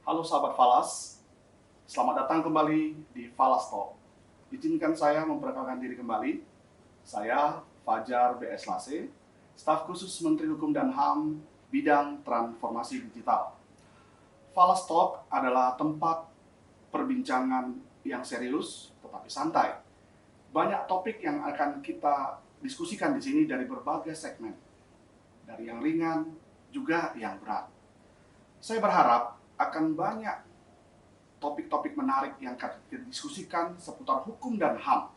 Halo sahabat Falas, selamat datang kembali di Falas Talk. Izinkan saya memperkenalkan diri kembali. Saya Fajar B.S. Lase, staf khusus Menteri Hukum dan HAM bidang transformasi digital. Falas Talk adalah tempat perbincangan yang serius tetapi santai. Banyak topik yang akan kita diskusikan di sini dari berbagai segmen, dari yang ringan juga yang berat. Saya berharap akan banyak topik-topik menarik yang akan kita diskusikan seputar hukum dan HAM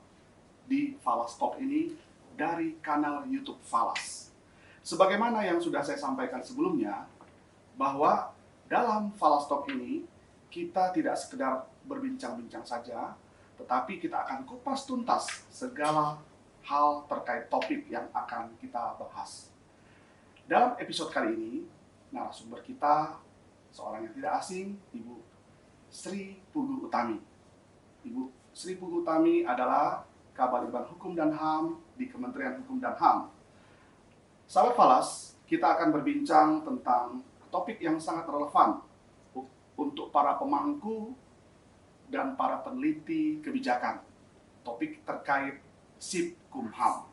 di Falas Talk ini dari kanal YouTube Falas. Sebagaimana yang sudah saya sampaikan sebelumnya, bahwa dalam Falas Talk ini kita tidak sekedar berbincang-bincang saja, tetapi kita akan kupas tuntas segala hal terkait topik yang akan kita bahas. Dalam episode kali ini, narasumber kita seorang yang tidak asing, Ibu Sri Puguh Utami. Ibu Sri Puguh Utami adalah Kabaliban Hukum dan HAM di Kementerian Hukum dan HAM. Sahabat Falas, kita akan berbincang tentang topik yang sangat relevan untuk para pemangku dan para peneliti kebijakan. Topik terkait Sipkumham.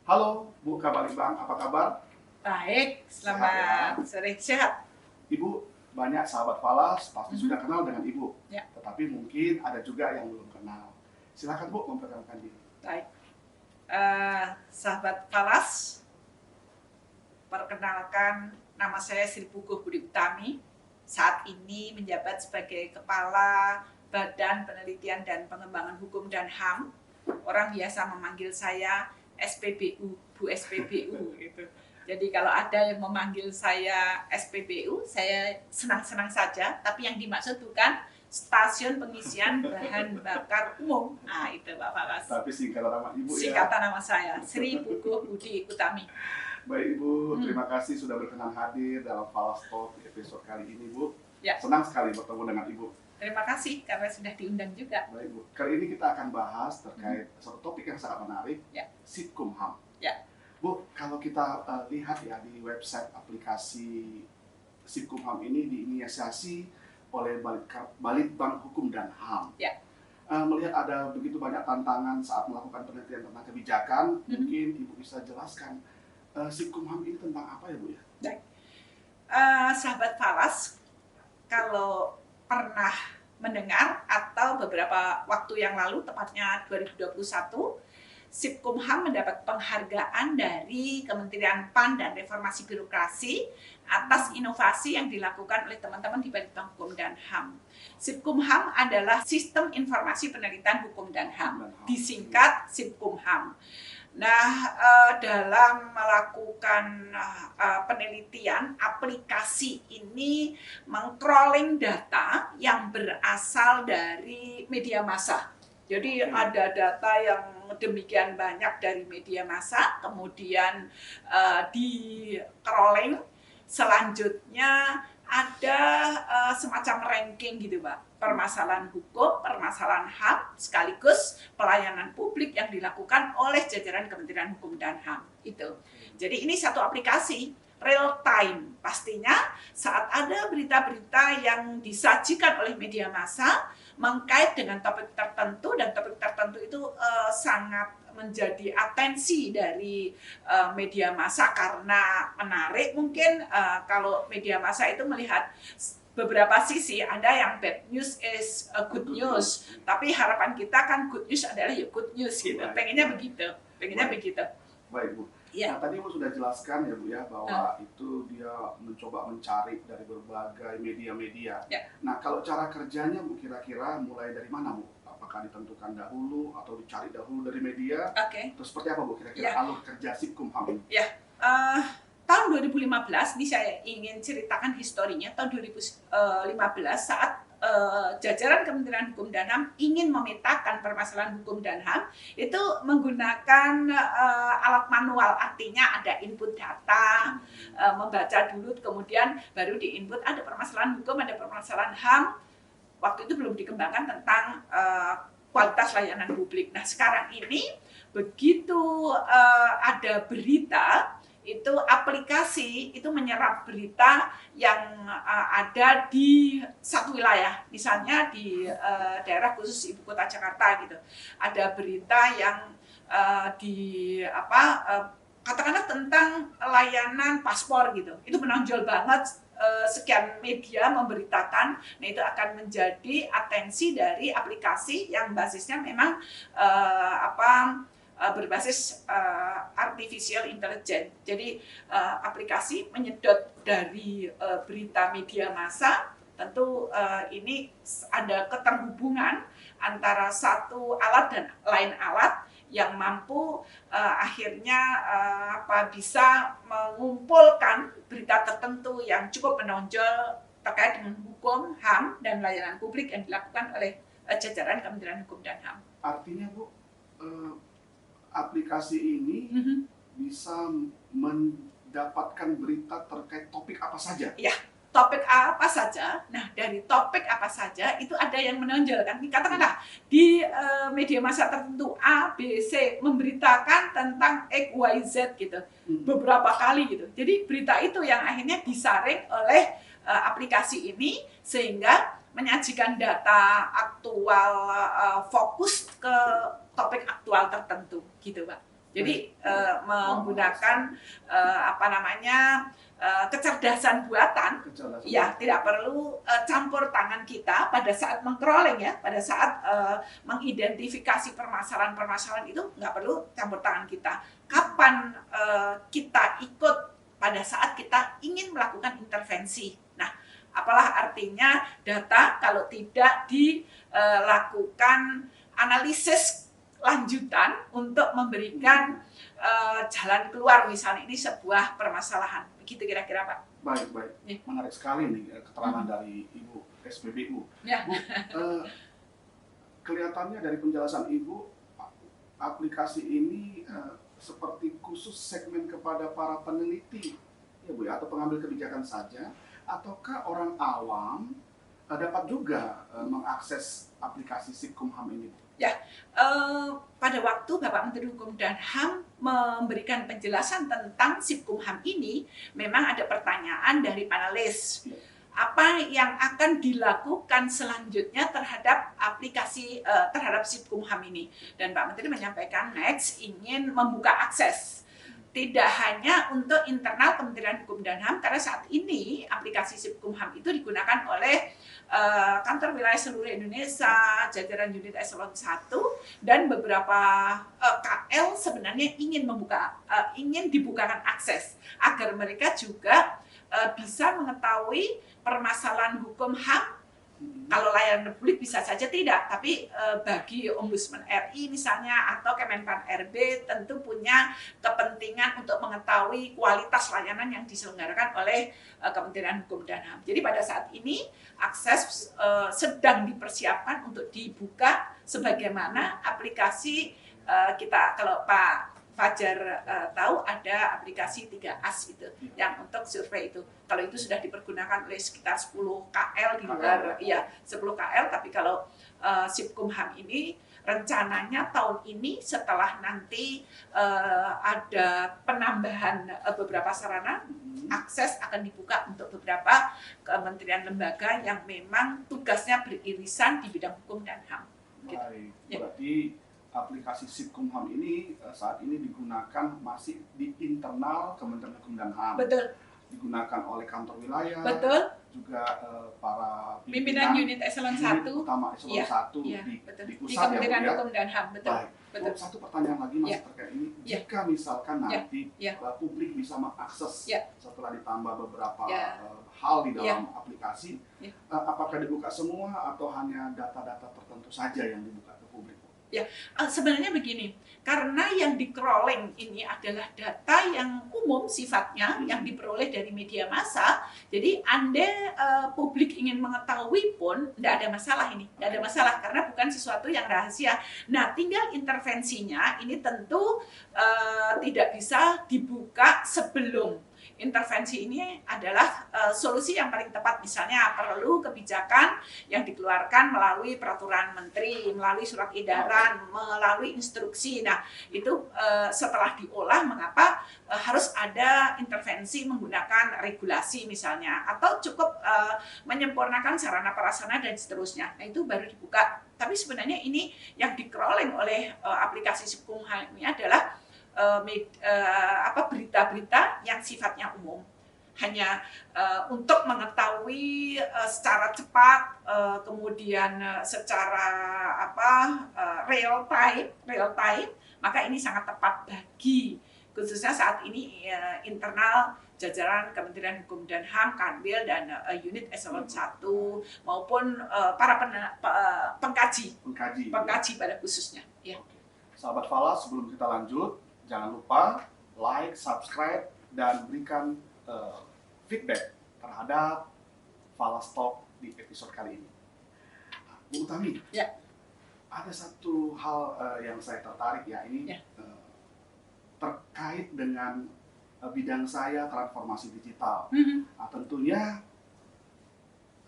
Halo Bu Kabaliban, apa kabar? Baik, selamat sore, sehat. Ibu, banyak sahabat Falas pasti sudah kenal dengan Ibu, Ya. tetapi mungkin ada juga yang belum kenal. Silakan Bu memperkenalkan diri. Baik, sahabat Falas, perkenalkan nama saya Sri Puguh Budi Utami. Saat ini menjabat sebagai Kepala Badan Penelitian dan Pengembangan Hukum dan HAM. Orang biasa memanggil saya SPBU, Bu SPBU gitu. Jadi kalau ada yang memanggil saya SPBU, saya senang-senang saja. Tapi yang dimaksud bukan stasiun pengisian bahan bakar umum. Nah itu Pak Falas. Tapi singkatan nama Ibu ya. Singkatan nama saya Sri Puguh Budi Utami. Baik Ibu, terima kasih sudah berkenan hadir dalam Falas Talk di episode kali ini Bu. Ya. Senang sekali bertemu dengan Ibu. Terima kasih karena sudah diundang juga. Baik Bu, kali ini kita akan bahas terkait satu topik yang sangat menarik, Ya. Sipkumham. Ya. Bu, kalau kita lihat ya di website aplikasi Sipkumham ini diinisiasi oleh Balitbang Hukum dan HAM. Ya. Melihat ada begitu banyak tantangan saat melakukan penelitian tentang kebijakan, mungkin Ibu bisa jelaskan Sipkumham ini tentang apa ya Bu ya? Baik. Sahabat Falas, kalau pernah mendengar atau beberapa waktu yang lalu, tepatnya 2021, Sipkumham mendapat penghargaan dari Kementerian PAN dan Reformasi Birokrasi atas inovasi yang dilakukan oleh teman-teman di Balitbang Hukum dan HAM. Sipkumham adalah Sistem Informasi Penelitian Hukum dan HAM, disingkat Sipkumham. Nah, dalam melakukan penelitian, aplikasi ini meng-crawling data yang berasal dari media massa. Jadi ada data yang demikian banyak dari media massa, kemudian di-crawling, selanjutnya ada semacam ranking gitu Pak. Permasalahan hukum, permasalahan HAM, sekaligus pelayanan publik yang dilakukan oleh jajaran Kementerian Hukum dan HAM. Itu. Jadi ini satu aplikasi real time. Pastinya saat ada berita-berita yang disajikan oleh media massa mengkait dengan topik tertentu, dan topik tertentu itu sangat menjadi atensi dari media massa karena menarik. Mungkin kalau media massa itu melihat beberapa sisi, ada yang bad news is a good news, tapi harapan kita kan good news adalah ya good news gitu. Pengennya begitu, begitu. Baik Bu. Ya. Nah, tadi Ibu sudah jelaskan ya Bu ya bahwa itu dia mencoba mencari dari berbagai media-media. Ya. Nah, kalau cara kerjanya Bu kira-kira mulai dari mana Bu? Apakah ditentukan dahulu atau dicari dahulu dari media? Oke. Terus seperti apa Bu kira-kira alur kerja Sipkumham ini? Ya. Tahun 2015, ini saya ingin ceritakan historinya. Tahun 2015 saat jajaran Kementerian Hukum dan HAM ingin memetakan permasalahan hukum dan HAM, itu menggunakan alat manual, artinya ada input data, membaca dulu, kemudian baru di-input ada permasalahan hukum, ada permasalahan HAM. Waktu itu belum dikembangkan tentang kualitas layanan publik. Nah, sekarang ini begitu ada berita, itu aplikasi itu menyerap berita yang ada di satu wilayah, misalnya di daerah khusus ibu kota Jakarta gitu, ada berita yang katakanlah tentang layanan paspor gitu, itu menonjol banget, sekian media memberitakan. Nah, itu akan menjadi atensi dari aplikasi yang basisnya memang berbasis artificial intelligence. Jadi aplikasi menyedot dari berita media massa. Tentu ini ada keterhubungan antara satu alat dan lain alat yang mampu akhirnya bisa mengumpulkan berita tertentu yang cukup menonjol terkait dengan hukum, HAM, dan layanan publik yang dilakukan oleh jajaran Kementerian Hukum dan HAM. Artinya Bu, aplikasi ini bisa mendapatkan berita terkait topik apa saja? Ya, topik apa saja. Nah, dari topik apa saja itu ada yang menonjol kan. Katakanlah di media massa tertentu A, B, C memberitakan tentang X, Y, Z gitu. Beberapa kali gitu. Jadi berita itu yang akhirnya disaring oleh aplikasi ini sehingga menyajikan data aktual, fokus ke topik aktual tertentu gitu, Pak. Jadi menggunakan kecerdasan buatan, ya tidak perlu campur tangan kita pada saat meng-crawling ya, pada saat mengidentifikasi permasalahan-permasalahan itu nggak perlu campur tangan kita. Kapan kita ikut pada saat kita ingin melakukan intervensi. Nah, apalah artinya data kalau tidak dilakukan analisis lanjutan untuk memberikan jalan keluar, misalnya ini sebuah permasalahan. Begitu kira-kira, Pak. Baik. Ya. Menarik sekali nih keterangan dari Ibu SPBU. Ya. Bu, kelihatannya dari penjelasan Ibu, aplikasi ini seperti khusus segmen kepada para peneliti, ya Bu ya, atau pengambil kebijakan saja, ataukah orang awam dapat juga mengakses aplikasi Sipkumham ini, Bu? Ya, pada waktu Bapak Menteri Hukum dan HAM memberikan penjelasan tentang Sipkumham ini, memang ada pertanyaan dari panelis. Apa yang akan dilakukan selanjutnya terhadap aplikasi, terhadap Sipkumham ini? Dan Pak Menteri menyampaikan next ingin membuka akses. Tidak hanya untuk internal Kementerian Hukum dan HAM, karena saat ini aplikasi Sipkumham itu digunakan oleh kantor wilayah seluruh Indonesia, jajaran unit eselon 1, dan beberapa KL sebenarnya ingin dibukakan akses agar mereka juga bisa mengetahui permasalahan hukum HAM. Kalau layanan publik bisa saja tidak, tapi bagi Ombudsman RI misalnya atau Kemenpan RB tentu punya kepentingan untuk mengetahui kualitas layanan yang diselenggarakan oleh Kementerian Hukum dan HAM. Jadi pada saat ini akses sedang dipersiapkan untuk dibuka sebagaimana aplikasi kita, kalau Pak Fajar tahu ada aplikasi 3AS itu yang untuk survei itu. Kalau itu sudah dipergunakan oleh sekitar 10 KL di luar, ya 10 KL. Tapi kalau Sipkumham ini rencananya tahun ini setelah nanti ada penambahan beberapa sarana, akses akan dibuka untuk beberapa kementerian lembaga yang memang tugasnya beririsan di bidang hukum dan HAM. Gitu. Baik, berarti aplikasi Sipkumham ini saat ini digunakan masih di internal Kementerian Hukum dan HAM. Betul. Digunakan oleh kantor wilayah. Betul. Juga para pimpinan unit eselon 1. Utama eselon 1 di pusat, di Kementerian ya, Hukum dan HAM. Betul. Baik. Betul. Satu pertanyaan lagi Mas terkait ini. Jika misalkan nanti publik bisa mengakses setelah ditambah beberapa hal di dalam aplikasi, apakah dibuka semua atau hanya data-data tertentu saja yang dibuka ke publik? Ya, sebenarnya begini, karena yang di-crawling ini adalah data yang umum sifatnya, yang diperoleh dari media massa, jadi Anda publik ingin mengetahui pun tidak ada masalah ini, tidak ada masalah karena bukan sesuatu yang rahasia. Nah, tinggal intervensinya ini tentu tidak bisa dibuka sebelum. intervensi ini adalah solusi yang paling tepat. Misalnya perlu kebijakan yang dikeluarkan melalui peraturan menteri, melalui surat edaran, melalui instruksi. Nah, itu setelah diolah, mengapa harus ada intervensi menggunakan regulasi misalnya, atau cukup menyempurnakan sarana prasarana dan seterusnya. Nah, itu baru dibuka. Tapi sebenarnya ini yang di-crawling oleh aplikasi Sipkumham ini adalah berita-berita yang sifatnya umum, hanya untuk mengetahui secara cepat, kemudian secara real time, maka ini sangat tepat bagi khususnya saat ini internal jajaran Kementerian Hukum dan HAM, Kanwil, dan unit eselon 1 maupun para pengkaji pada khususnya. Ya. Sahabat Falas, sebelum kita lanjut, jangan lupa like, subscribe, dan berikan feedback terhadap Falas Talk di episode kali ini. Bu Utami, ya. Ada satu hal yang saya tertarik ya, ini ya. Terkait dengan bidang saya, transformasi digital. Nah, tentunya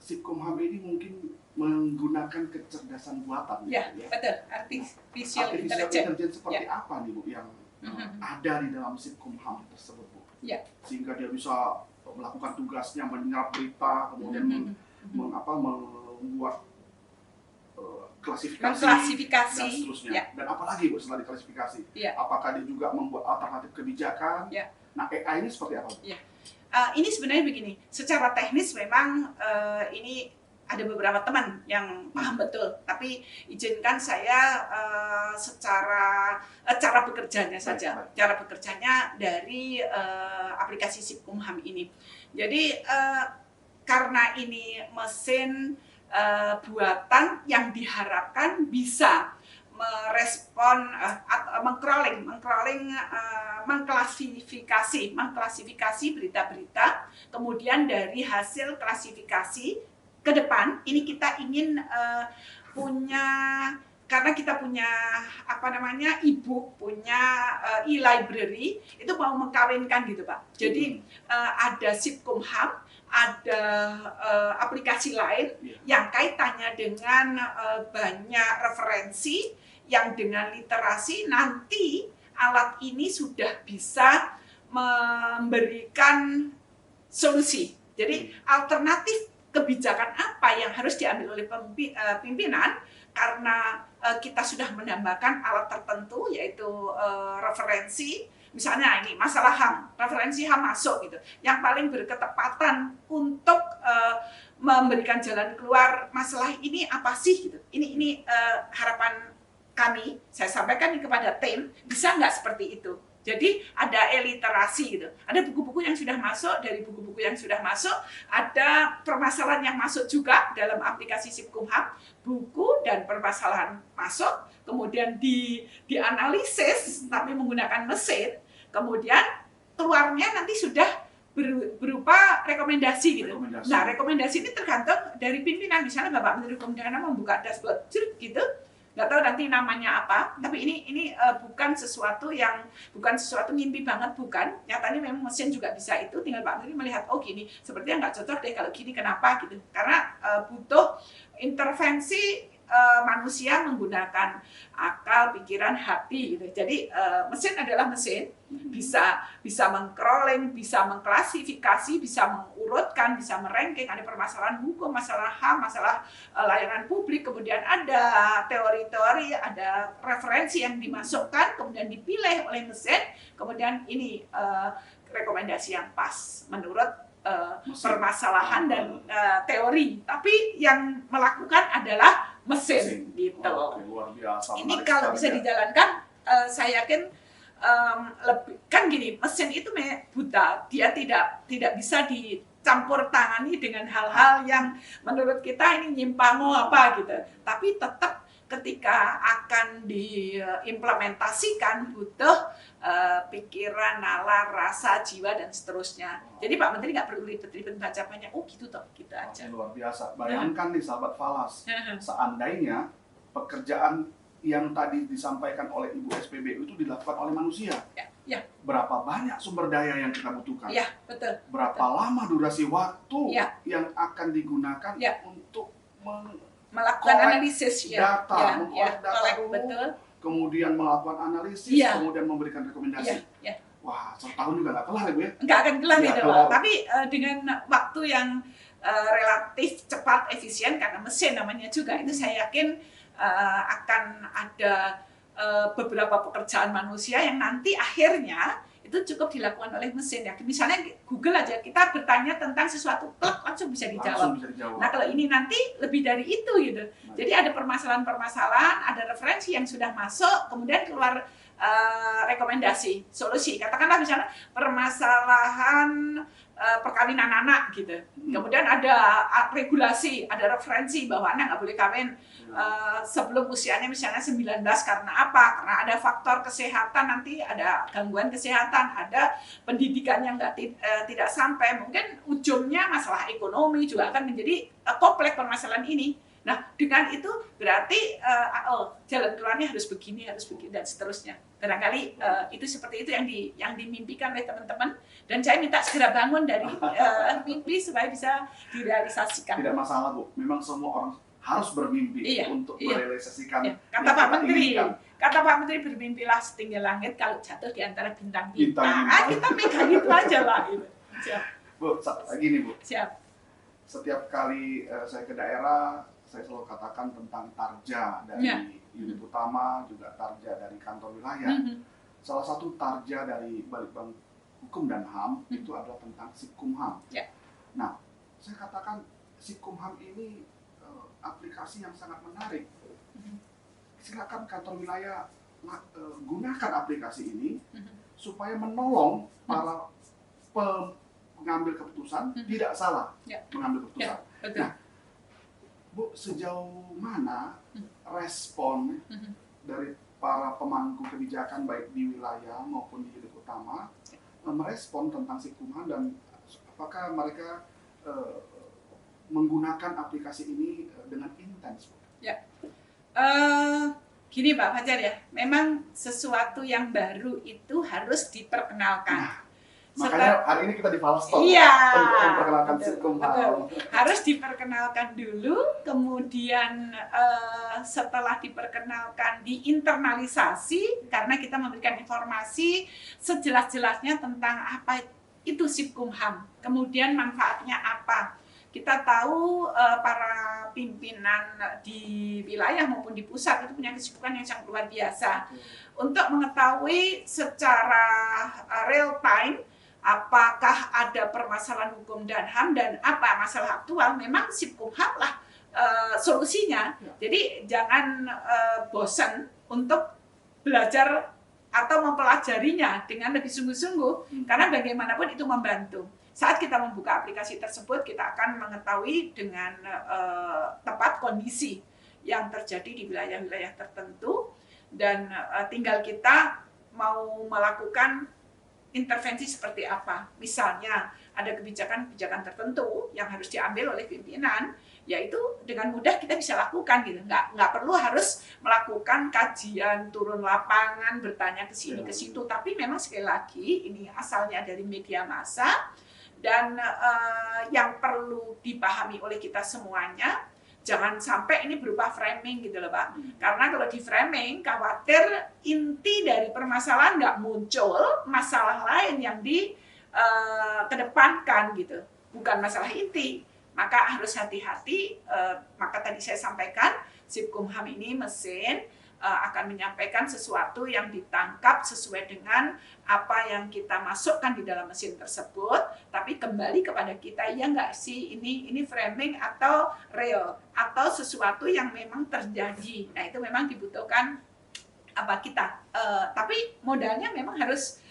Sipkumham ini mungkin menggunakan kecerdasan buatan. Ya, ya. Betul. Artificial intelligence seperti apa nih Bu yang ada di dalam Sipkumham tersebut, Bu? Ya. Sehingga dia bisa melakukan tugasnya, menyerap berita, kemudian membuat klasifikasi dan seterusnya. Ya. Dan apalagi Bu setelah diklasifikasi? Ya. Apakah dia juga membuat alternatif kebijakan? Ya. Nah, AI ini seperti apa? Ya. Ini sebenarnya begini, secara teknis memang ini ada beberapa teman yang paham betul, tapi izinkan saya secara cara bekerjanya saja, cara bekerjanya dari aplikasi Sipkumham ini. Jadi karena ini mesin buatan yang diharapkan bisa merespon mengklasifikasi berita-berita, kemudian dari hasil klasifikasi ke depan ini kita ingin punya, karena kita punya e-book, punya e-library, itu mau mengkawinkan gitu Pak. Jadi ada Sipkumham, ada aplikasi lain yang kaitannya dengan banyak referensi, yang dengan literasi nanti alat ini sudah bisa memberikan solusi. Jadi alternatif kebijakan apa yang harus diambil oleh pimpinan, karena kita sudah menambahkan alat tertentu yaitu referensi. Misalnya ini masalah HAM, referensi HAM masuk gitu. Yang paling berketepatan untuk memberikan jalan keluar masalah ini apa sih gitu. Ini harapan kami, saya sampaikan kepada tim, bisa nggak seperti itu. Jadi ada literasi gitu. Ada buku-buku yang sudah masuk, dari buku-buku yang sudah masuk, ada permasalahan yang masuk juga dalam aplikasi Sipkumham, buku dan permasalahan masuk, kemudian dianalisis tapi menggunakan mesin, kemudian keluarnya nanti sudah berupa rekomendasi gitu. Nah, rekomendasi ini tergantung dari pimpinan. Misalnya Bapak Menteri Hukum dan HAM membuka dashboard gitu, nggak tahu nanti namanya apa, tapi ini bukan sesuatu mimpi banget, bukan. Nyatanya memang mesin juga bisa itu, tinggal Pak Menteri melihat, oh gini, sepertinya nggak cocok deh kalau gini, kenapa gitu. Karena butuh intervensi manusia menggunakan akal, pikiran, hati gitu. Jadi mesin adalah mesin, bisa meng-crawling, bisa mengklasifikasi, bisa mengurutkan, bisa meranking, ada permasalahan hukum, masalah HAM, masalah layanan publik, kemudian ada teori-teori, ada referensi yang dimasukkan, kemudian dipilih oleh mesin, kemudian ini rekomendasi yang pas menurut permasalahan dan teori, tapi yang melakukan adalah mesin gitu. Luar biasa. Ini kalau bisa dijalankan, saya yakin lebih, kan gini, mesin itu buta, dia tidak bisa dicampur tangani dengan hal-hal yang menurut kita ini nyimpango apa gitu. Tapi tetap ketika akan diimplementasikan butuh pikiran, nalar, rasa, jiwa, dan seterusnya. Jadi Pak Menteri nggak perlu ribet-ribet baca banyak, oh gitu toh, gitu aja. Luar biasa. Bayangkan nih sahabat Falas, seandainya pekerjaan yang tadi disampaikan oleh Ibu SPBU itu dilakukan oleh manusia. Ya. berapa banyak sumber daya yang kita butuhkan, Ya, betul. berapa betul. lama durasi waktu Ya. yang akan digunakan Ya. untuk Melakukan collect analisis data, ya, data collect, dulu, betul. kemudian melakukan analisis, Ya. kemudian memberikan rekomendasi. Ya. Wah, setahun juga nggak kelar ya Bu ya? Nggak akan kelar Nggak itu, kelar. tapi dengan waktu yang relatif cepat, efisien, karena mesin namanya juga, itu saya yakin akan ada beberapa pekerjaan manusia yang nanti akhirnya itu cukup dilakukan oleh mesin ya. Misalnya Google aja, kita bertanya tentang sesuatu, langsung bisa dijawab. Langsung bisa dijawab. Nah kalau ini nanti lebih dari itu gitu. Jadi ada permasalahan-permasalahan, ada referensi yang sudah masuk, kemudian keluar rekomendasi, solusi. Katakanlah misalnya permasalahan perkawinan anak gitu. Kemudian ada regulasi, ada referensi bahwa anak nggak boleh kawin sebelum usianya misalnya 19 karena apa? Karena ada faktor kesehatan, nanti ada gangguan kesehatan, ada pendidikan yang tidak sampai, mungkin ujungnya masalah ekonomi juga akan menjadi kompleks permasalahan ini. Nah, dengan itu berarti jalan keluarnya harus begini, dan seterusnya. Barangkali itu seperti itu yang dimimpikan oleh teman-teman, dan saya minta segera bangun dari mimpi supaya bisa direalisasikan. Tidak masalah Bu, memang semua orang harus bermimpi untuk merealisasikan. Kata Pak Menteri, bermimpilah setinggi langit, kalau jatuh di antara bintang-bintang. Kita megang itu aja lah. Gitu. Siap. Bu, gini Bu. Siap. Setiap kali saya ke daerah, saya selalu katakan tentang tarja dari unit utama, juga tarja dari kantor wilayah. Salah satu tarja dari Balitbang Hukum dan HAM itu adalah tentang Sipkumham. Nah, saya katakan Sipkumham ini aplikasi yang sangat menarik. Silakan kantor wilayah gunakan aplikasi ini supaya menolong para pengambil keputusan tidak salah mengambil keputusan. Nah, Bu, sejauh mana respon dari para pemangku kebijakan baik di wilayah maupun di unit utama merespon tentang Sipkumham, dan apakah mereka menggunakan aplikasi ini dengan intens? Gini Pak Fajar ya, memang sesuatu yang baru itu harus diperkenalkan. Makanya hari ini kita di Falastalk untuk memperkenalkan Sipkumham. Harus diperkenalkan dulu, kemudian setelah diperkenalkan diinternalisasi, karena kita memberikan informasi sejelas-jelasnya tentang apa itu Sipkumham, kemudian manfaatnya apa. Kita tahu para pimpinan di wilayah maupun di pusat itu punya kesibukan yang sangat luar biasa untuk mengetahui secara real time apakah ada permasalahan hukum dan HAM dan apa masalah aktual. Memang Sipkumham lah solusinya. Jadi jangan bosan untuk belajar atau mempelajarinya dengan lebih sungguh-sungguh, karena bagaimanapun itu membantu. Saat kita membuka aplikasi tersebut, kita akan mengetahui dengan tepat kondisi yang terjadi di wilayah-wilayah tertentu, dan tinggal kita mau melakukan intervensi seperti apa. Misalnya ada kebijakan-kebijakan tertentu yang harus diambil oleh pimpinan, yaitu dengan mudah kita bisa lakukan gitu. Nggak perlu harus melakukan kajian turun lapangan, bertanya ke sini ke situ. Tapi memang sekali lagi ini asalnya dari media massa, dan yang perlu dipahami oleh kita semuanya, jangan sampai ini berupa framing gitu loh Pak. Karena kalau di framing, khawatir inti dari permasalahan nggak muncul, masalah lain yang dikedepankan gitu. Bukan masalah inti. Maka harus hati-hati, maka tadi saya sampaikan, Sipkumham ini mesin akan menyampaikan sesuatu yang ditangkap sesuai dengan apa yang kita masukkan di dalam mesin tersebut, tapi kembali kepada kita, ya nggak sih ini framing atau real, atau sesuatu yang memang terjadi. Nah itu memang dibutuhkan kita, tapi modalnya memang harus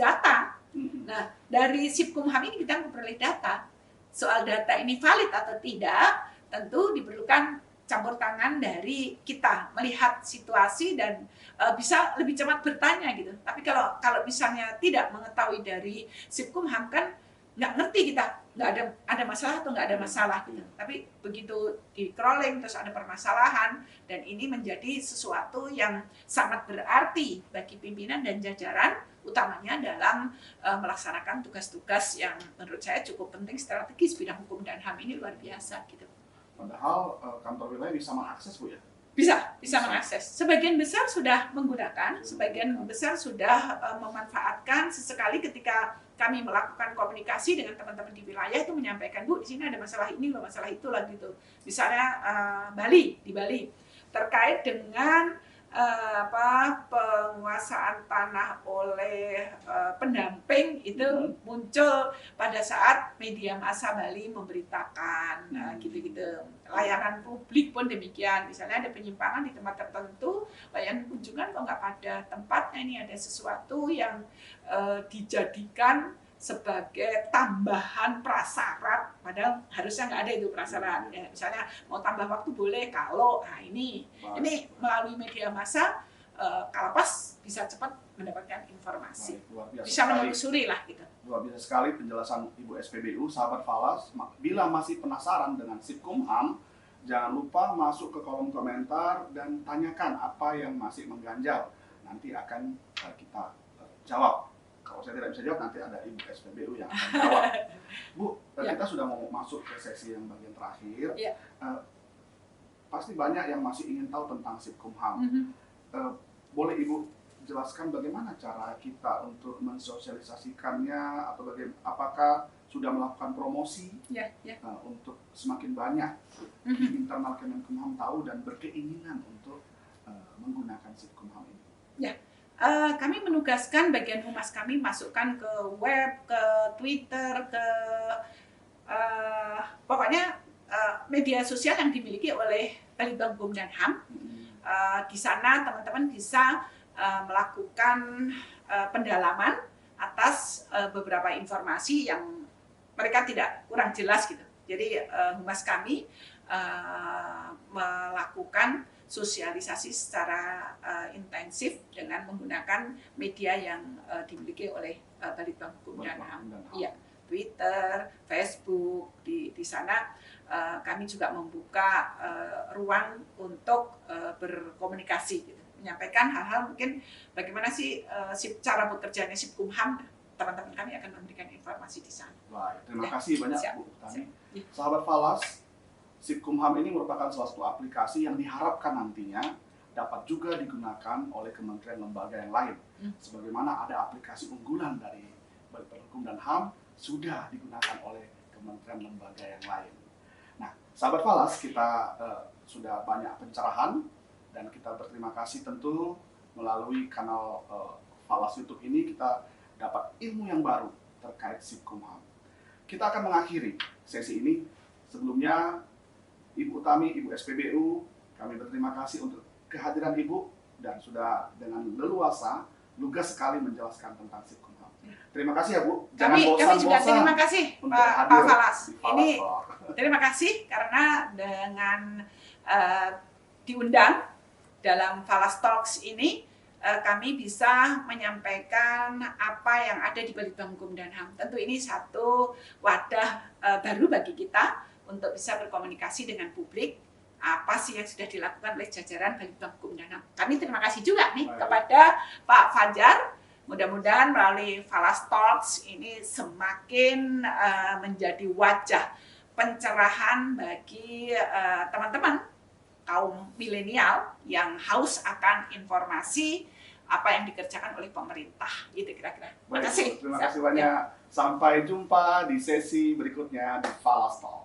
data. Nah dari Sipkumham ini kita memperoleh data. Soal data ini valid atau tidak, tentu diperlukan campur tangan dari kita, melihat situasi dan bisa lebih cepat bertanya gitu. Tapi kalau misalnya tidak mengetahui dari Sipkumham, kan nggak ngerti kita, nggak ada masalah atau nggak ada masalah gitu. Tapi begitu di crawling terus ada permasalahan, dan ini menjadi sesuatu yang sangat berarti bagi pimpinan dan jajaran, utamanya dalam melaksanakan tugas-tugas yang menurut saya cukup penting strategis bidang hukum dan HAM ini luar biasa gitu. Padahal kantor wilayah bisa mengakses Bu ya? Bisa mengakses. Sebagian besar sudah menggunakan, sebagian besar sudah memanfaatkan. Sesekali ketika kami melakukan komunikasi dengan teman-teman di wilayah itu menyampaikan, Bu, di sini ada masalah ini loh, masalah itu lah gitu. Misalnya di Bali terkait dengan penguasaan tanah oleh pendamping itu muncul pada saat media massa Bali memberitakan gitu-gitu. Layanan publik pun demikian, misalnya ada penyimpangan di tempat tertentu, layanan kunjungan kok nggak pada tempatnya, ini ada sesuatu yang dijadikan sebagai tambahan prasyarat, padahal harusnya nggak ada itu prasyarat. Ya, misalnya mau tambah waktu boleh kalau, ini melalui media massa, Kalapas bisa cepat mendapatkan informasi, bisa menelusuri lah gitu. Luar biasa sekali penjelasan Ibu SPBU, sahabat Falas. Bila masih penasaran dengan Sipkumham, jangan lupa masuk ke kolom komentar dan tanyakan apa yang masih mengganjal. Nanti akan kita jawab. Kalau saya tidak bisa jawab, nanti ada Ibu SPBU yang akan jawab. Bu, kita sudah mau masuk ke sesi yang bagian terakhir. Pasti banyak yang masih ingin tahu tentang Sipkumham. Boleh Ibu jelaskan bagaimana cara kita untuk mensosialisasikannya, atau apakah sudah melakukan promosi untuk semakin banyak di internal Kemenkumham tahu dan berkeinginan untuk menggunakan Sipkumham ini? Kami menugaskan bagian humas kami masukkan ke web, ke Twitter, ke pokoknya media sosial yang dimiliki oleh Balitbang Hukum dan HAM. Di sana teman-teman bisa melakukan pendalaman atas beberapa informasi yang mereka tidak kurang jelas gitu. Jadi humas kami melakukan sosialisasi secara intensif dengan menggunakan media yang dimiliki oleh Balitbang Hukum dan HAM. Iya, Twitter, Facebook, di sana kami juga membuka ruang untuk berkomunikasi, gitu. Menyampaikan hal-hal mungkin bagaimana sih cara bekerjanya Sipkumham, teman-teman kami akan memberikan informasi di sana. Baik, terima kasih banyak Bu Tani. Sahabat Falas, Sipkumham ini merupakan salah satu aplikasi yang diharapkan nantinya dapat juga digunakan oleh kementerian lembaga yang lain. Sebagaimana ada aplikasi unggulan dari Balitbang Hukum dan HAM sudah digunakan oleh kementerian lembaga yang lain. Nah, sahabat Falas, kita sudah banyak pencerahan dan kita berterima kasih tentu melalui kanal Falas YouTube ini kita dapat ilmu yang baru terkait Sipkumham. Kita akan mengakhiri sesi ini. Sebelumnya, Ibu Utami, Ibu SPBU, kami berterima kasih untuk kehadiran Ibu dan sudah dengan leluasa, lugas sekali menjelaskan tentang Sipkumham. Terima kasih ya Bu. Jangan kami juga terima kasih Pak Falas. Ini terima kasih karena dengan diundang dalam Falas Talks ini kami bisa menyampaikan apa yang ada di Balitbang Hukum dan HAM. Tentu ini satu wadah baru bagi kita untuk bisa berkomunikasi dengan publik, apa sih yang sudah dilakukan oleh jajaran Balitbang Hukum dan HAM. Kami terima kasih juga nih kepada Pak Fajar. Mudah-mudahan melalui Falas Talks ini semakin menjadi wajah pencerahan bagi teman-teman kaum milenial yang haus akan informasi apa yang dikerjakan oleh pemerintah. Gitu kira-kira. Terima kasih. Terima kasih banyak. Sampai jumpa di sesi berikutnya di Falas Talks.